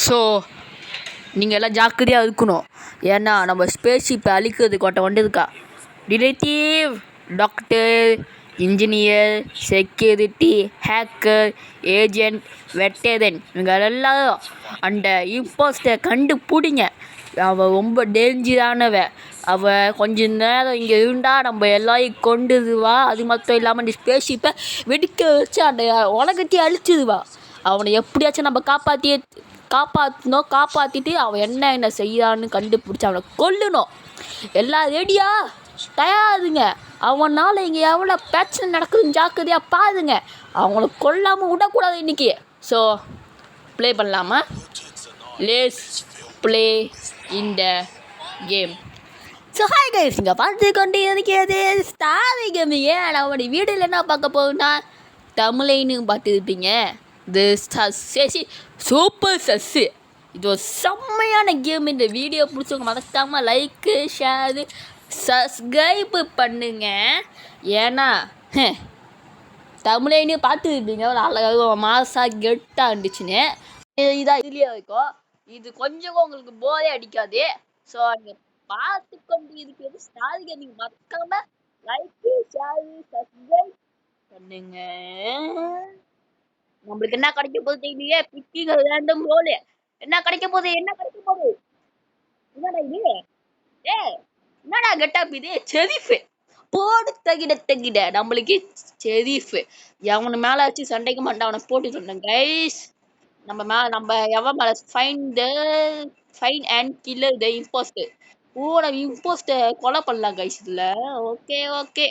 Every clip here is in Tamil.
ஸோ நீங்கள் எல்லாம் ஜாக்கிரதையாக இருக்கணும். ஏன்னா நம்ம ஸ்பேஸ்ஷிப்பை அழிக்கிறதுக்கு ஒருத்தன் வந்துருக்கா. Detective, doctor, engineer, security, hacker, agent, veteran, இவங்க எல்லாரும் அந்த இம்போஸ்டரை கண்டுபிடிங்க. அவள் ரொம்ப டேஞ்சரானவ. அவள் கொஞ்ச நேரம் இங்கே இருந்தால் நம்ம எல்லாரையும் கொண்டுடுவா. அது மட்டும் இல்லாமல் இந்த ஸ்பேஸ்ஷிப்பை வெடிக்க வச்சு அந்த உலகத்தையும் அழிச்சிடுவா. அவனை எப்படியாச்சும் நம்ம காப்பாற்றிட்டு அவன் என்ன செய்யான்னு கண்டுபிடிச்சி அவனை கொல்லணும். எல்லாம் ரெடியா தயாருங்க. அவனால் இங்கே எவ்வளோ பிரச்சனை நடக்குதுன்னு ஜாக்கிரதையாக பாருங்க. அவங்கள கொல்லாமல் விடக்கூடாது இன்றைக்கி. ஸோ ப்ளே பண்ணலாமா? லெட்ஸ் ப்ளே இந்த கேம். ஸோ ஹாய் கைஸ், இங்கே பார்த்து கொண்டு இருக்கிறது ஸ்டார் கேமிங்க. நம்மளுடைய வீடியோவில் என்ன பார்க்க போகுதுன்னா தமிழைன்னு பார்த்துருப்பீங்க. சூப்பர் சஸ்ஸு. இது ஒரு செம்மையான கேம். இந்த வீடியோ பிடிச்சவங்க மறக்காமல் லைக்கு, ஷேரு, சப்ஸ்கிரைப்பு பண்ணுங்க. ஏன்னா தமிழைன்னு பார்த்துருப்பீங்க. ஒரு அழகாக மாசாக கெட்டாக இருந்துச்சுன்னு இதாக இதுலேயே இருக்கும். இது கொஞ்சம் உங்களுக்கு போரே அடிக்காது. ஸோ நீங்கள் பார்த்து கொண்டு இருக்கிறது ஸ்டார் கேமிங். மறக்காமல் லைக்கு, ஷேரு, சப்ஸ்கிரைப் பண்ணுங்க. நம்மளுக்கு என்ன கிடைக்க போகுது தெரியலையே. Picking random roll. என்ன கிடைக்க போகுது? என்னடா இது? என்னடா கெட்டப் இது? செரீஃபு போடு தகிட நம்மளுக்கு செரீஃபு. எவனு மேலே வச்சு சண்டைக்கு மாட்டான். அவனை போட்டு சொன்னேன் கைஸ். நம்ம எவன் மேலே fine and killer the impostor. நம்ம இம்போஸ்டர் கொலை பண்ணலாம் கைஸ் இதில். ஓகே.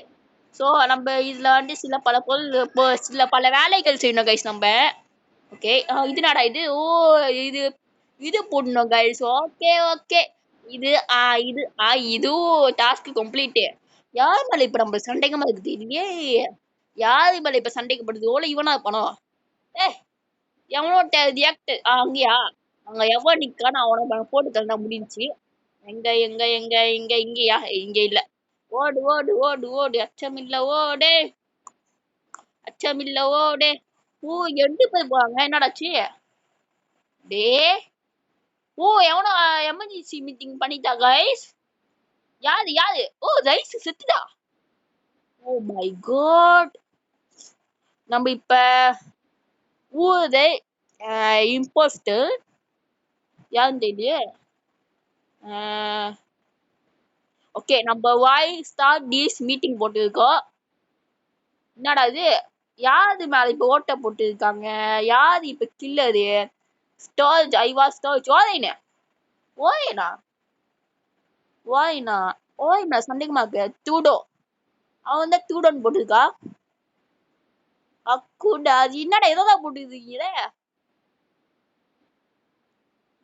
ஸோ நம்ம இதில் சில பல வேலைகள் செய்யணும் கைஸ் நம்ம. ஓகே, இது நாடா இது? இது போடணும் கைஸ். ஓகே. இதுவும் டாஸ்க் கம்ப்ளீட்டு. யார் மேலே இப்போ நம்ம சண்டைக்கு இருக்குது இல்லையே? யார் மேலே இப்போ சண்டைக்கு படுது? இவனா பணம் எவனோ ரியாக்டர் அங்கேயா? அங்கே எவன் நிற்கான்னு அவனை போட்டு தந்தா முடிஞ்சிச்சு. இங்கேயா? இங்கே இல்லை. ஓடு. அச்சமில்ல ஓடே. 2 பேர் போறாங்க. என்னடாச்சு? எவனோ எமர்ஜென்சி மீட்டிங் பண்ணிட்டா கைஸ். யாரு? ரைஸ் செத்துதா? Oh my God. நம்ம இப்ப ஊரே இம்போஸ்டர் யாருன்னு தெரியல. ஓகே, நம்ம வாய் ஸ்டார்ட் திஸ் மீட்டிங் போட்டுருக்கோம். என்னடா இது? யாரு மேல இப்ப ஓட்ட போட்டு இருக்காங்க? யாரு இப்ப கில்லரு? ஸ்டார்ஜ் ஓய்னா சண்டைக்கு மாக்கு டூடோ. அவன் தான் டூடோன்னு போட்டுருக்கா. அக்குடா, அது என்னடா ஏதோதான் போட்டுருக்கீங்களே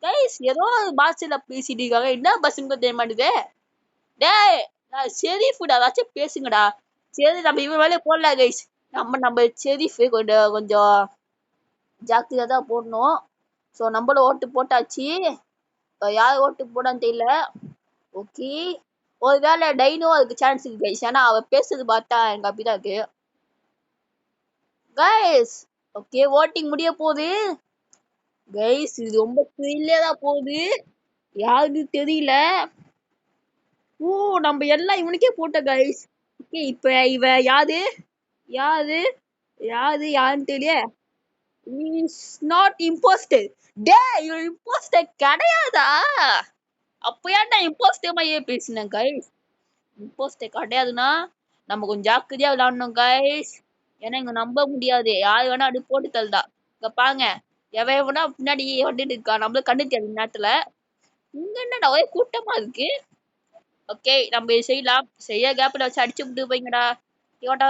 கைஸ். ஏதோ பாஷையில பேசிட்டு இருக்காங்க. என்ன பஸ்ஸுங்க தெரிய மாட்டேது. செரீஃபுடா, ஏதாச்சும் பேசுங்கடா. சரி, நம்ம இவன் வேலையை போடலாம் கைஸ். நம்ம செரீஃபு கொஞ்சம் ஜாக்கிரதையா தான் போடணும். ஸோ நம்மளும் ஓட்டு போட்டாச்சு. யார் ஓட்டு போடான்னு தெரியல. ஓகே, ஒரு வேலை டைனோ அதுக்கு சான்ஸ் இருக்கு கைஸ். ஏன்னா அவ பேசுறது பார்த்தா எனக்கு அப்படிதான் இருக்கு கைஸ். ஓகே, ஓட்டிங் முடிய போகுது கைஸ். இது ரொம்ப த்ரில்லே தான் போகுது. யாருக்கு தெரியல. நம்ம எல்லாம் இவனுக்கே போட்ட கைஸ். ஓகே, இப்ப இவ யாருன்னு தெரியல. Not impostor. இவன் இம்போஸ்டர் கிடையாதா? அப்ப ஏன்டா இம்போஸ்டர் மாதிரியே பேசினேன் கைஸ். இம்போஸ்டர் கிடையாதுன்னா நம்ம கொஞ்சம் ஜாக்கிரதையா விளையாடணும் கைஸ். ஏன்னா இங்க நம்ப முடியாது. யாரு வேணா அப்படி போட்டு தள்ளுதா. இங்க பாருங்க, எவனா பின்னாடி வந்துட்டு இருக்கா. நம்மளும் கண்டு தெரியும் நேரத்துல. இங்க என்னடா ஒரே கூட்டமா இருக்கு. ஓகே, நம்ம செய்யலாம். செய்ய கேப்ல வச்சு அடிச்சு விட்டு போய்ங்கடா. ஓட்டா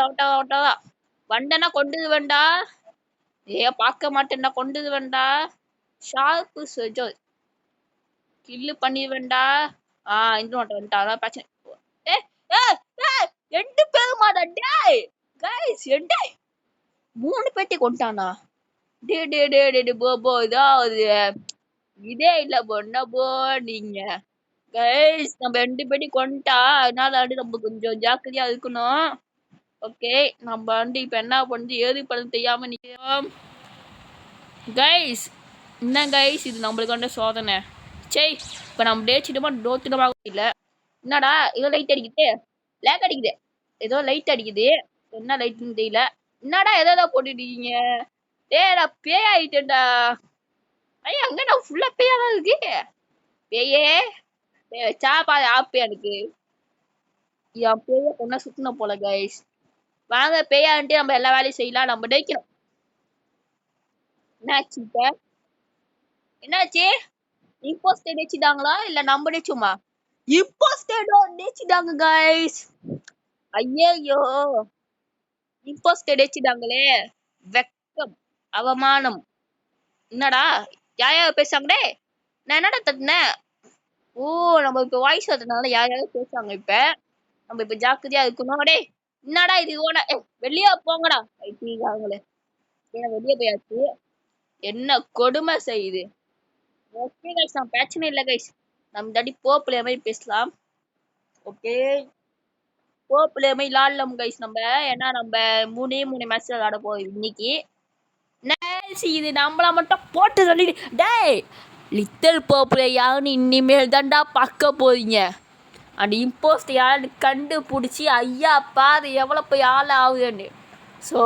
வண்டனா கொண்டு வேண்டா. பார்க்க மாட்டேன்டா. கொண்டு வேண்டா. ஷார்ப்பு செஜோ கில்லு பண்ணி வேண்டா. இன்னொரு வந்துட்டா. அதான் பிரச்சனை. 2 பேர் மாடா கைஸ். 3 பேர்த்தை கொண்டானா? போ இதாவது இதே இல்ல போ நீங்க கைஸ். நம்ம 2 பேர்த்தையும் கொண்டா. அதனால நம்ம கொஞ்சம் ஜாக்கிரதையா இருக்கணும். ஓகே, நம்ம இப்ப என்ன பண்ணி ஏது பண்ண தெரியாம நிக்கிறோம் கைஸ். என்ன கைஸ் இது நம்மளுக்கு வந்து சோதனை. சரி இப்போ நம்ம டேச்சிட்டோமா தோத்துட்டோமா இல்லை. என்னடா ஏதோ லைட் அடிக்குது, லேக் அடிக்குது, ஏதோ லைட் அடிக்குது, என்ன லைட்னு தெரியல. என்னடா ஏதோ போட்டுட்டீங்க. டேடா பேய் ஆயிட்டேன்டா. ஐயா அங்க நான் ஃபுல்லா பேயா தான் இருக்கு. பேயே சாப்பா ஆப்பு எனக்கு என் பேய பொண்ணா சுத்தின போல கைஸ். வாங்க பேயான்ட்டு நம்ம எல்லா வேலையும் செய்யலாம். நம்ம டேக்கணும். என்னாச்சு இப்ப? என்னாச்சு? இம்போஸ்டர் டேச்சிட்டாங்களா இல்ல நம்ம டேச்சுமா? இம்போஸ்டர் டேச்சிட்டாங்க கைஸ். ஐயோ இம்போஸ்டர் டேச்சிட்டாங்களே. வெக்கம், அவமானம். என்னடா யாயா பேசாங்கடே. நான் என்னடா தட்டினேன்? ஓ நம்ம இப்ப வாய்ஸ் வரதுனால யாராவது பேசுவாங்க. இப்ப நம்ம இப்ப ஜாக்கிரதையா இருக்கணும். டே என்னடா இது ஓட வெளியே போங்கடா ஐட்டிங்களே. வெளியே போயாச்சு. என்ன கொடுமை செய்யுது. ஓகே கைஸ் நான் பிரச்சனை இல்லை கைஸ். நம்ம தாடி போப்புல மாதிரி பேசலாம். ஓகே போப்புல மாதிரி விளாடலாம் கைஸ் நம்ம. ஏன்னா நம்ம மூணு மேட்ச் விளாட போறோம் இன்னைக்கு. இது நம்மள மட்டும் போட்டு சொல்லிடு. டேய் லிட்டில் போப்புல யாருன்னு இனிமேல் தான்டா பார்க்க போறீங்க. அந்த இம்போஸ்ட் யாருன்னு கண்டுபிடிச்சி ஐயா பாரு எவ்வளோ போய் ஆள் ஆகுதுன்னு. ஸோ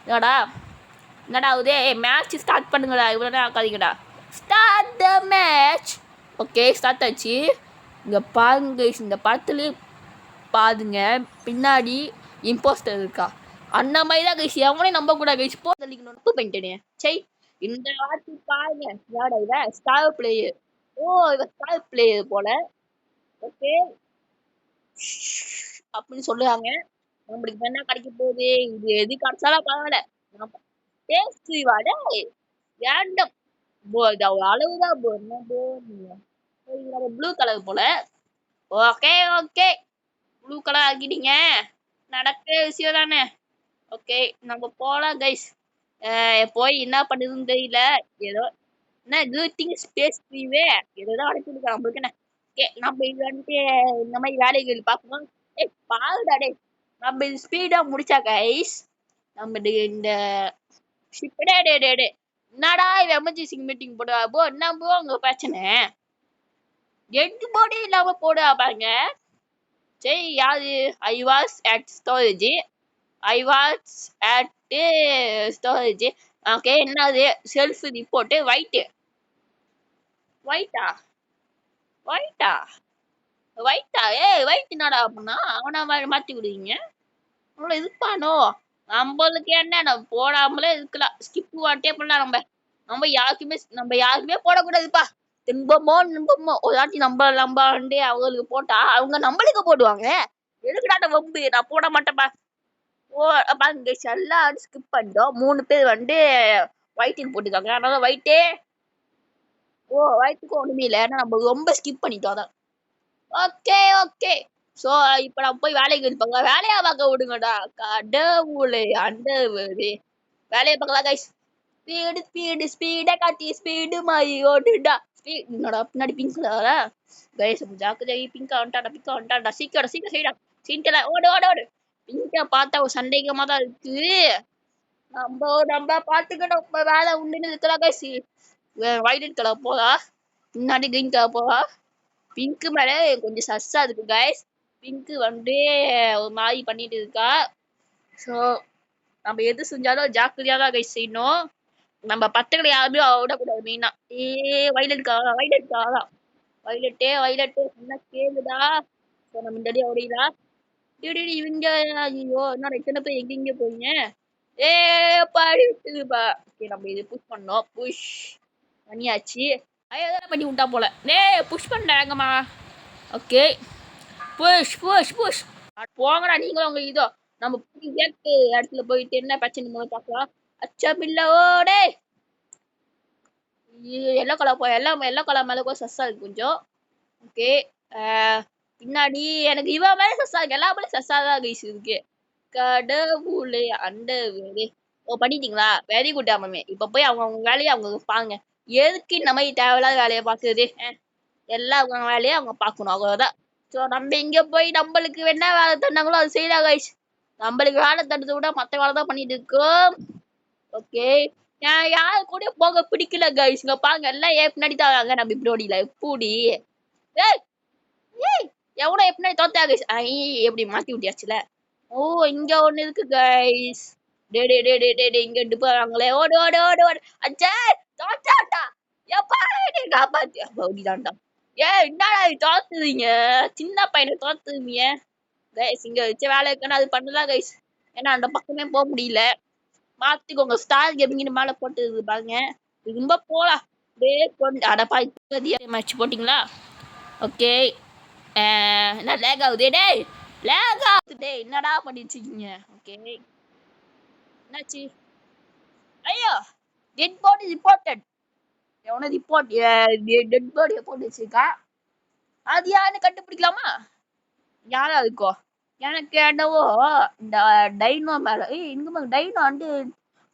என்னடா ஆகுது. மேட்ச் ஸ்டார்ட் பண்ணுங்கடா. இவ்வளோ நேரம் ஆக்காதீங்கடா. Start the match. Okay start ஆச்சு. இங்கே பாருங்க இந்த படத்துலேயே பாருங்க பின்னாடி இம்போஸ்டர் இருக்கா. அந்த மாதிரி தான் கைஸ் எவனையும் நம்ப கூட கைஸ். போ தள்ளிக்கணும் தப்பு பண்ணிட்டேனே. சரி இந்த வாட்டி பாருங்க யாடா இவ ஸ்டார் பிளேயர். ஓ இவ ஸ்டார் பிளேயர் போல. ஓகே அப்படின்னு சொல்லுவாங்க. நம்மளுக்கு என்ன கிடைக்க போகுது. இது எது கிடைச்சாலும் பரவாயில்ல. நம்ம டேஸ்ட் வாடே ரேண்டம் அளவுதான் போ. என்ன போ நம்ம ப்ளூ கலர் போல. ஓகே ஓகே ப்ளூ கலர் ஆக்கிட்டீங்க. நடக்கிற விஷயம் தானே. ஓகே நம்ம போலாம் கைஸ். போய் என்ன பண்ணுதுன்னு தெரியல. ஏதோ என்ன கிரீட்டிங் ஸ்பேஸ் ஃப்ரீவே ஏதோ அடைச்சு கொடுக்குறோம் நம்மளுக்கு என்ன. ஓகே நம்ம இது வந்துட்டு இந்த மாதிரி வேலைகள் பார்க்கணும். பாருடா டே நம்ம இது ஸ்பீடா முடிச்சா கைஸ் நம்ம இந்த ஷிப்படே டே டே டே என்னடா இது எமர்ஜென்சி மீட்டிங் போடுவா போ. என்ன போ உங்க பிரச்சனை. எட்டு போர்டே இல்லாம போடுவா பாருங்க. சரி யாரு I was at storage. I was at storage. Okay என்னது செல்ஃப் ரிப்போர்ட் ஒயிட். ஒயிட்டா ஒயிட்டா ஒயிட்டா ஒயிட் என்னடா அப்படின்னா அவனை மாற்றி விடுவீங்க. அவ்வளோ இருப்பானோ. நம்மளுக்கு என்ன நம்ம போடாமலே இருக்கலாம். ஸ்கிப் வாட்டே பண்ணலாம். நம்ம யாருக்குமே போடக்கூடாதுப்பா. துன்பமோ ஒரு வாட்டி நம்ம வந்து அவங்களுக்கு போட்டா அவங்க நம்மளுக்கு போடுவாங்க. எதுக்குடா வம்பு. நான் போட மாட்டேப்பா. ஓ பாருங்க எல்லாம் ஸ்கிப் பண்ணிட்டோம். 3 பேர் வந்து ஒயிட்டிங் போட்டுருக்காங்க. அதனால ஒயிட்டே ஒயிட்டுக்கு ஒண்ணுமே இல்லை. ஏன்னா நம்ம ரொம்ப ஸ்கிப் பண்ணிட்டோம் அதான். ஓகே ஓகே ஸோ இப்போ நான் போய் வேலைக்கு இருப்பாங்க. வேலையா பார்க்க விடுங்கடா கடவுளே அந்த வேலையை பார்க்கலாம் கைஸ். ஸ்பீடா காட்டி ஸ்பீடு மாதிரி ஓடுடா. என்னடா பின்னாடி பிங்க் கலரா கைஸ். ஜாக்கிரதை பிங்கா வந்துட்டாடா சீக்கிரம் செய்யடா. சீன்டல ஓடு ஓடு ஓடு. பிங்கா பார்த்தா ஒரு சந்தேகமா தான் இருக்கு. நம்ம பார்த்துக்கணும். வேலை உண்டுன்னு இருக்கலாம் கைஸ். வைலட் கலர் போதா பின்னாடி கிரீன் கலர் போதா. பிங்க் மேல கொஞ்சம் சஸ்ஸா இருக்கு கைஸ். பிங்க் வந்து ஒரு மாதிரி பண்ணிட்டு இருக்கா. ஸோ நம்ம எது செஞ்சாலும் ஜாக்கிரதையா தான் கைஸ் செய்யணும். நம்ம பட்டங்களை யாருமே விடக்கூடாது மெயினா. வைலட் கலர் தான் வைலட்டே என்ன கேளுதா. ஸோ நம்ம இந்த அடி ஓடிடா. இவங்க ஐயோ என்னடா இத்தனை பேர் எங்க போறீங்க. பாடி விட்டுதுப்பா. ஓகே நம்ம இது புஷ் பண்ணோம். புஷ் பண்ணியாச்சு. அதெல்லாம் பண்ணி விட்டா போல. புஷ் பண்ணுறாங்கம்மா. ஓகே புஷ் புஷ் புஷ் போங்கடா நீங்களும் உங்க இதோ. நம்ம இடத்துல போயிட்டு என்ன பிரச்சனை பார்க்கலாம். அச்சமில்லோடே எல்லோ கலர் எல்லோ கலர் மேலே கூட சஸ்ஸா இருக்கு கொஞ்சம். ஓகே பின்னாடி எனக்கு இவன் மேலே சஸ்ஸா இருக்கு. எல்லா மேலே சஸ்ஸா தான் கைஸ் இருக்கு. கடவுளே அந்த பண்ணிட்டீங்களா. வெரி குட் அம்மே. இப்போ போய் அவங்க வேலையை அவங்க பாருங்க. எதுக்கு இந்த மாதிரி தேவையில்லாத வேலையை பார்க்குறது. எல்லா அவங்க வேலையை அவங்க பார்க்கணும் அவ்வளோதான். ஸோ நம்ம இங்கே போய் நம்மளுக்கு என்ன வேலை தந்தாங்களோ அது செய்யலாம் கைஸ். நம்மளுக்கு வேலை தந்ததை விட மற்ற வேலை தான் பண்ணிட்டு இருக்கோம். ஓகே நான் யாரு கூட போக பிடிக்கல கைஸ். இங்க பாருங்க எல்லாம் ஏன் பின்னாடி தான் வராங்க நம்ம ப்ரோடில. எப்படி? ஏய் ஏய் எவனோ என் பின்னாடி தோத்தா கைஸ். ஐ எப்படி மாத்தி விட்டியாச்சுல. ஓ இங்க ஒண்ணு இருக்கு கைஸ். டே இங்க இட்டு போறாங்களே. ஓடு ஓடு ஓடு ஓடு. அச்சே தோத்தாட்டா. எப்பா என்னை காப்பாத்தி அப்படிதான்டா. ஏய் என்னடா இது தோத்துறீங்க? சின்ன பையனை தோத்துறீங்க. கைஸ் இங்க வச்ச வேலை இருக்குன்னு அது பண்ணலாம் கைஸ். ஏன்னா அந்த பக்கமே போக முடியல. மாத்திக்கோங்க ஸ்டார் கேமிங்னு மேல போட்டு பாருங்க. ரொம்ப போலாம். அப்படியே கொண்டு அடப்பா மேட்ச் போட்டிங்களா? ஓகே. என்ன லேக் ஆகுது டேய். லேக் ஆகுது டேய். என்னடா பண்ணிட்டு இருக்கீங்க? ஓகே. என்னாச்சு? ஐயோ டெட் பாடி ரிப்போர்ட்டட். எவனோ ரிப்போர்ட் டெட் பாடியை போட்டு வச்சிருக்கா. அது யாருன்னு கண்டுபிடிக்கலாமா? யாரா இருக்கோ? எனக்கு என்னவோ இந்த டைனோ மேல இங்க டைனோ வந்து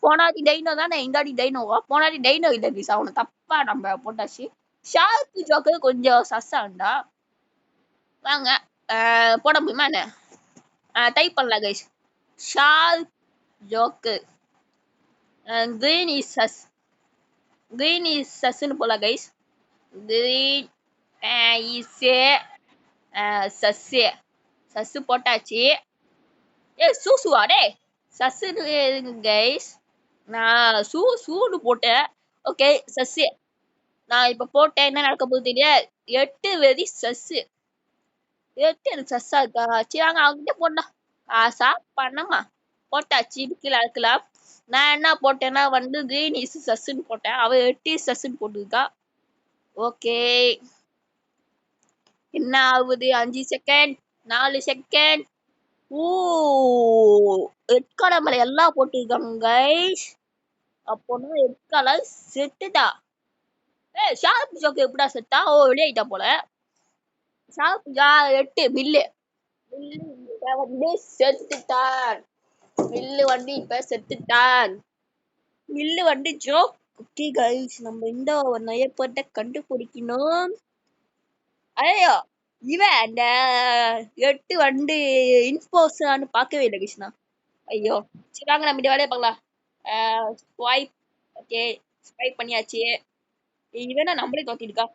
போனாடி டைனோ தானே இந்தாடி டைனோவா போனாடி டைனோ இல்ல பீஸ் அவனை தப்பா நம்ம போட்டாச்சு. ஷார்க்கு ஜோக்கர் கொஞ்சம் சஸ்ஸாண்டா. வாங்க போட முடியுமா என்ன? டைப் பண்ணலாம் guys. Shark joker green is sus. Green is சஸ்ன்னு போலாம் guys. Green is sus. Sus போட்டாச்சு. சூசுவா டே சஸ்ஸுன்னு கைஸ். நான் சூடு போட்டேன். Okay sus. நான் இப்ப போட்டேன் என்ன நடக்க போகுது தெரியாது. 8 வெறி சஸ்ஸு. 8 எனக்கு சஸ்ஸா இருக்கா? சரி வாங்க அவங்ககிட்ட போடலாம். காசா பணமா போட்டாச்சு. இதுக்குல இருக்கலாம். நான் என்ன போட்டேன்னா வந்து கிரீன் இஸ் சஸ்ஸுன்னு போட்டேன். அவ 8 சஸ்ஸுன்னு போட்டுருக்கா. ஓகே என்ன ஆகுது? 5 செகண்ட் 4 செகண்ட். ஓ ரெட் கலர் மேல எல்லாம் போட்டுருக்காங்க கைஸ். அப்போனா ரெட் கலர் செட்டுதா. ஷார்ப் ஜோக்கு எப்படா செட்டா? ஓ வெளியாயிட்டா போல. Sharp 8 mill. மில்லு வந்து செத்துட்டான். மில்லு வந்து இப்ப செத்துட்டான். மில்லு வந்து ஜோக். ஓகே கைஸ் நம்ம இந்த நயப்பட்ட கண்டுபிடிக்கணும். ஐயோ இவன் அந்த 8 வந்து இன்ஸ்போர்ட்ஸ்னு பார்க்கவே இல்லை கிருஷ்ணா. ஐயோ சரி வாங்க நம்ம இந்த வேலையை பார்க்கலாம். ஸ்வைப். ஓகே ஸ்வைப் பண்ணியாச்சு. இவனா நம்மளே தோத்திருக்கா.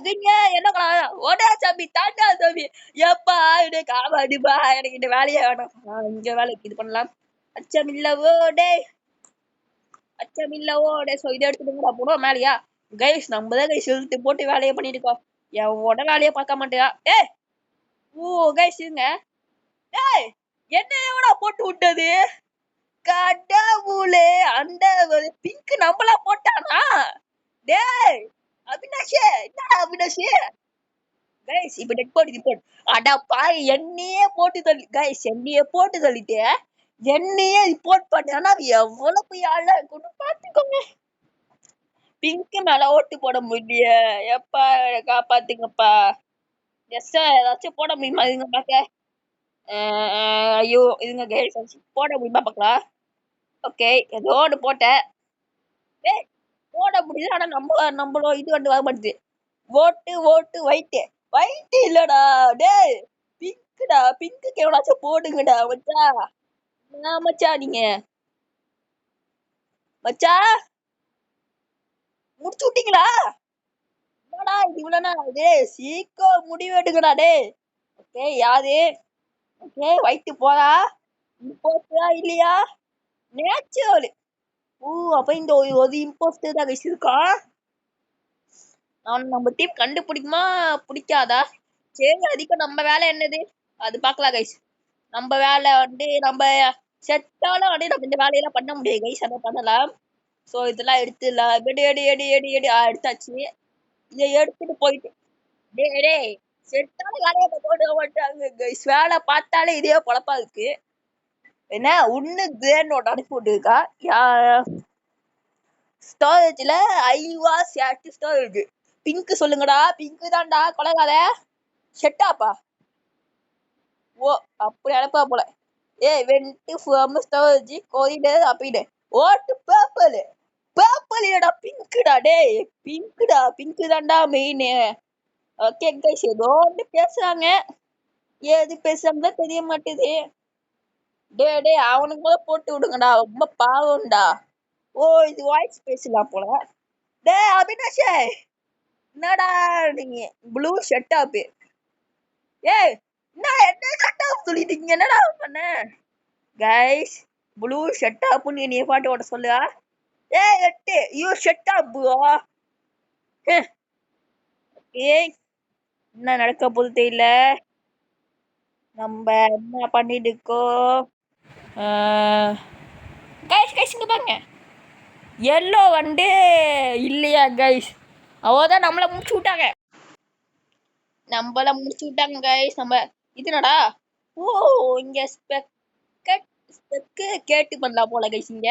நீங்க என்ன ஓடா சாமி தாண்டா சாமி. எப்பா எனக்கு காவாடுப்பா எனக்கு இந்த வேலையே வேணும். இங்க வேலைக்கு இது பண்ணலாம். அச்சமில்லவோ டே. அச்சமில்லவோ டே. ஸோ இதை எடுத்துட்டுங்களா போனோம் மேலையா. கைஸ் நம்ம தான் கைஸ் இழுத்து போட்டு வேலையை பண்ணிட்டு இருக்கோம். எவோட வேலையை பார்க்க மாட்டேயா. ஓ கைஸ் இருங்க. என்ன எவனா போட்டு விட்டது? கடவுளே அந்த பிங்க் நம்மளா போட்டானா? டேய் அவினாஷே என்னடா அவினாஷே? கைஸ் இப்ப டெட் பாடி ரிப்போர்ட். அடா பாய் என்னையே போட்டு தள்ளி கைஸ் என்னையே போட்டு தள்ளிட்டு என்னையே ரிப்போர்ட் பண்ணா எவ்வளவு போய் ஆள கொண்டு பாத்துக்கோங்க. பிங்க் மேல ஓட்டு போட முடிய. எப்பா காப்பாத்துங்கப்பா. எஸ் ஏதாச்சும் போட முடியுமா இதுங்க பாக்க? ஐயோ இதுங்க கைஸ் போட முடியுமா பாக்கலாம். ஓகே ஏதோ ஒன்று போட்டேன். போட முடியுது ஆனா நம்மளோட இது வந்து வர மாட்டேது. ஓட்டு ஓட்டு ஒயிட்டு. ஒயிட்டு இல்லடா டேய் பிங்க்டா. பிங்க்குக்கு எவ்வளோச்சும் போடுங்கடா மச்சா. என்ன மச்சா நீங்க? மச்சா முடிச்சு விட்டீங்களா? என்னடா இது இவ்வளோனா? டேய் சீக்கிரம் முடிவு எடுங்கடா டேய். ஓகே யாரு? ஓகே ஒயிட்டு போடா. இம்போஸ்டரா இல்லையா? நேச்சுரல். ஓ அப்ப இந்த ஒரு இம்போஸ்டர் தான் வச்சிருக்கான். நம்ம டீம் கண்டுபிடிக்குமா பிடிக்காதா? சரி அதுக்கு நம்ம வேலை என்னது அது பாக்கலாம் கைஸ். நம்ம வேலை வந்து நம்ம செட்டாலும் வந்து நம்ம இந்த வேலையெல்லாம் பண்ண முடியாது கைஸ். அதை பண்ணலாம். ஸோ இதெல்லாம் எடுத்துலாம் எடு எடு எடு எடு எடு எடுத்தாச்சு. இதை எடுத்துட்டு போயிட்டு டேய் செட்டால வேலையை போட மாட்டாங்க கைஸ். வேலை பார்த்தாலே இதே குழப்பா இருக்கு. என்ன ஒன்னு கிரேனோட அனுப்பி விட்டுருக்கா. ஸ்டோரேஜ்ல ஐவா சேட்டு ஸ்டோரேஜ். பிங்க் சொல்லுங்கடா. பிங்க் தான்டா கொலகாத. செட்டாப்பா. ஓ அப்படி அனுப்பா போல. வென்ட்டு ஃப்ரம் ஸ்டோரேஜ் கோரிடர் அப்படின்னு. ஓட்டு பேப்பர். பேப்பர் இல்லடா பிங்க்டா டேய். பிங்க்டா பிங்க் தான்டா மெயின். ஓகே கைஸ் ஏதோ ஒன்று பேசுறாங்க. ஏது பேசுறாங்க தெரிய மாட்டேது. டே அவனுக்கு போட்டு விடுங்கடா ரொம்ப பாவம்டா. ஓ இது வாய்ஸ் பேசலாம் போல. டேய் அபினாஷே, என்னடா நீங்க ப்ளூ ஷர்ட் அப்? ஏய் நான் என்ன ஷர்ட் அப் சொல்லிட்டு இங்க என்னடா பண்ண? கைஸ் ப்ளூ ஷர்ட் அப்னு நீ பாட்டு ஓட சொல்லுடா. ஏய் எட்டு யூ ஷர்ட் அப் ப்ரோ. ஏய் என்ன நடக்க போது தெரியல. நம்ம என்ன பண்ணிட்டு இருக்கோம்? கைஸ் கைஸ் இங்க பாருங்க. எல்லோ வந்து இல்லையா கைஸ்? அவதான் நம்மள முடிச்சு விட்டாங்க. நம்மள முடிச்சு விட்டாங்க கைஸ். நம்ம இதுனடா. ஓ இங்க ஸ்பெக்கு கேட்டு பண்ணலாம் போல கைஸ் இங்க.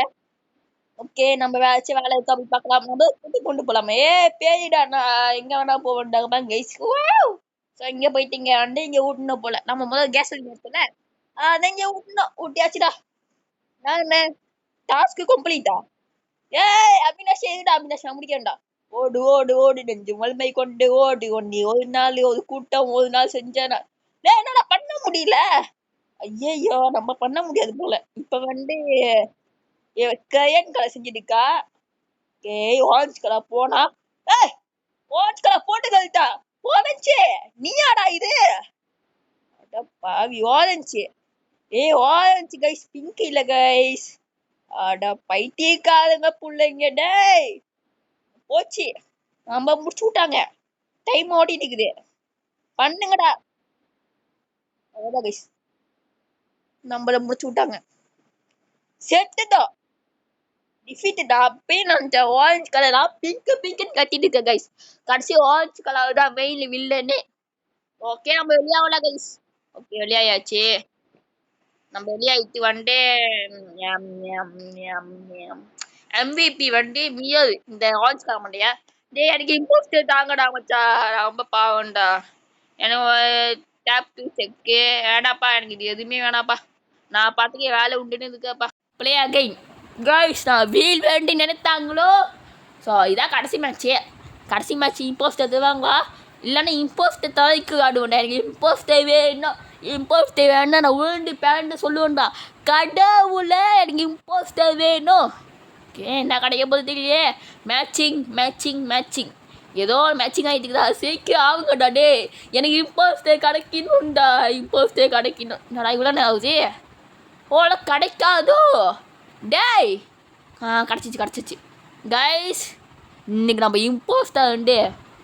ஓகே நம்ம வேலை வேலை இருக்கா அப்படி பார்க்கலாம். நம்ம கொண்டு போலாமே. ஏ பேயிடா நான் எங்க வேணா போவேன்டாங்க கைஸ். ஸோ இங்க போயிட்டீங்க வந்து இங்க ஊட்டணும் போல. நம்ம முதல்ல கேஸ் எடுத்துல அதை இங்க ஊட்டணும். ஊட்டியாச்சுடா. நான் டாஸ்க்கு கம்ப்ளீட்டா? ஏய் அபினாஷ் எதுடா அபினாஷ் நான் முடிக்கிறேன்டா. ஓடு ஓடு ஓடு நெஞ்சு வலிமை கொண்டு ஓடு ஒன்னி ஒரு நாள் ஒரு கூட்டம் ஒரு நாள் செஞ்சேனா. டேய் என்னடா பண்ண முடியல. ஐயோ நம்ம பண்ண முடியாது போல. இப்ப வந்து கயன் கலர் செஞ்சிருக்கா. ஏய் ஆரஞ்சு கலர் போனா. ஏய் ஆரஞ்சு கலர் போட்டு கழிட்டா. ஆரஞ்சு நீயாடா இது? அட பாவி ஆரஞ்சு. ஏய் ஆரஞ்சு கைஸ் பிங்க் இல்ல கைஸ். அட பைத்தியக்காரங்க புள்ளைங்க டேய். போச்சு நம்ம முடிச்சு விட்டாங்க. டைம் ஓடிட்டு இருக்குது. பண்ணுங்கடா. அவ்வளவுதான் கைஸ் நம்மள முடிச்சு விட்டாங்க. செத்துட்டோம். டிஃபீட்டடா. அப்பயே நான் ஆரஞ்சு கலரா பிங்க் பிங்க்னு கத்திட்டு இருக்கேன் கைஸ். கடைசி ஆரஞ்சு கலர் தான் மெயின் வில்லனே. ஓகே நம்ம வெளியாகலாம் கைஸ். ஓகே வெளியாயாச்சு. நம்ம வெளியாயிட்டு வந்து MVP வந்து மியல் இந்த ஆரஞ்சு கலர் மண்டையா. டேய் எனக்கு இம்போஸ்டர் தாங்கடா மச்சா. ரொம்ப பாவம்டா. எனக்கு டேப் டூ செக்கு வேணாப்பா. எனக்கு இது எதுவுமே வேணாப்பா. நான் பார்த்துக்கே வேலை உண்டுன்னு இருக்கப்பா. Play again guys. நான் வீல் வேண்டி நினைத்தாங்களோ. ஸோ இதான் கடைசி மேட்ச்சு. கடைசி மேட்ச் இம்போஸ்டர் தருவாங்களா இல்லைன்னா இம்போஸ்டர் தலைக்கு ஆடுவேன்டா. எனக்கு இம்போஸ்டர் வேணும். இம்போஸ்டர் வேணும்னா நான் உருண்டு பேண்டு சொல்லுவேன்டா. கடவுள எனக்கு இம்போஸ்டர் வேணும். ஓகே என்ன கிடைக்க போது தெரியலையே. மேட்சிங் மேட்சிங் மேட்சிங் ஏதோ மேட்சிங் ஆகிட்டுக்குதா. சீக்கிரம் ஆகுங்கடா டே. எனக்கு இம்போஸ்டர் கிடைக்கணும்டா. இம்போஸ்டர் கிடைக்கணும். என்னடா இவ்வளோ நேரம் ஆகுது. ஓல கிடைக்காதோ டேய். கிடச்சிச்சு கைஸ். இன்னைக்கு நம்ம இம்போஸ்டர் உண்டு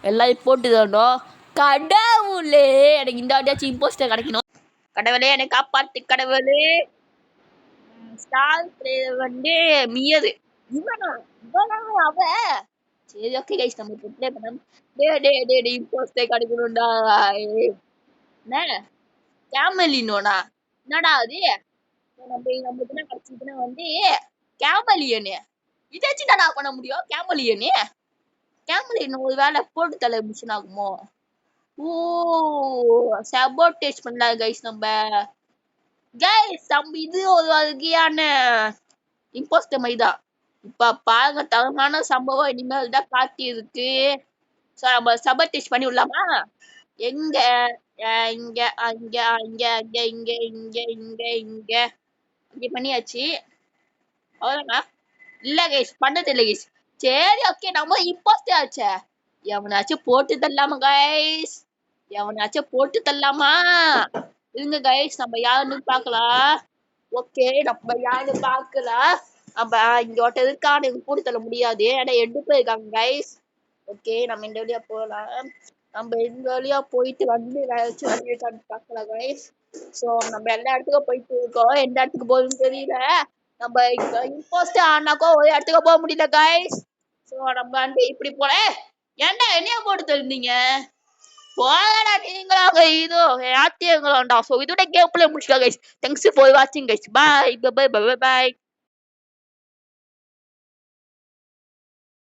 எல்லாரும் போட்டு தரணும். கடவுளே எனக்கு இந்த வாட்டியாச்சும் இம்போஸ்டர் கிடைக்கணும். கடவுளே எனக்கு காப்பாத்து கடவுளே. ஸ்டார் பிளேயர் வந்து மியது. இவனா அவ. சரி ஓகே கைஸ் நம்ம ப்ளே பண்ணலாம். டே இம்போஸ்டர் கிடைக்கணும்டா. என்ன கேமலினோனா என்னடா அது? நம்மளுக்கு என்ன கிடைச்சதுன்னா வந்து கேமலியனு. இதாச்சும் நான் பண்ண முடியும். கேமலியனு ஒரு வேலை போட்டு தலை மிஷின் ஆகுமோ? ஓ சபோட்டேஜ் பண்ணலாம் கைஸ் நம்ம. கைஸ் நம்ம இது ஒரு வகையான இம்போஸ்டர் மாதிரி தான். இப்ப பாருங்க தரமான சம்பவம் இனிமேல் தான் காட்டி இருக்கு. ஸோ நம்ம சபோட்டேஜ் பண்ணி விடலாமா? எங்க இங்க அங்க அங்க அங்க இங்க இங்க இங்க இங்க இங்க பண்ணியாச்சு. அவ்வளோண்ணா. இல்ல கைஸ் பண்ணது இல்லை கைஸ். சரி ஓகே நம்ம இம்போஸ்டர் ஆச்சே. எவனாச்சும் போட்டு தரலாமா கைஸ்? எவனாச்சும் போட்டு தரலாமா? இருங்க கைஸ் நம்ம யாருன்னு பார்க்கலாம். ஓகே நம்ம யாருன்னு பார்க்கலாம். நம்ம இங்க ஒருத்தர் இருக்கான்னு எனக்கு போட்டு தர முடியாது. ஏன்னா எட்டு பேர் இருக்காங்க கைஸ். ஓகே நம்ம இந்த வழியா போகலாம். நம்ம இந்த வழியா போயிட்டு வந்து ஏதாச்சும் வழி இருக்கான்னு பார்க்கலாம் கைஸ். ஸோ நம்ம எல்லா இடத்துக்கும் போயிட்டு இருக்கோம். எந்த இடத்துக்கு போகுதுன்னு தெரியல. நம்ம இங்க இம்போஸ்டர் ஆனாக்கோ ஒரு இடத்துக்கு போக முடியல கைஸ். ஸோ நம்ம வந்து இப்படி போல. ஏன்டா என்னைய போட்டு தருந்தீங்க? போகடா நீங்களாங்க இதோ ஆத்தியங்களா. ஸோ இதோட கேம் பிளே முடிச்சுக்கா கைஸ். தேங்க்ஸ் ஃபார் வாட்சிங் கைஸ். பாய் பாய் பாய் பாய்.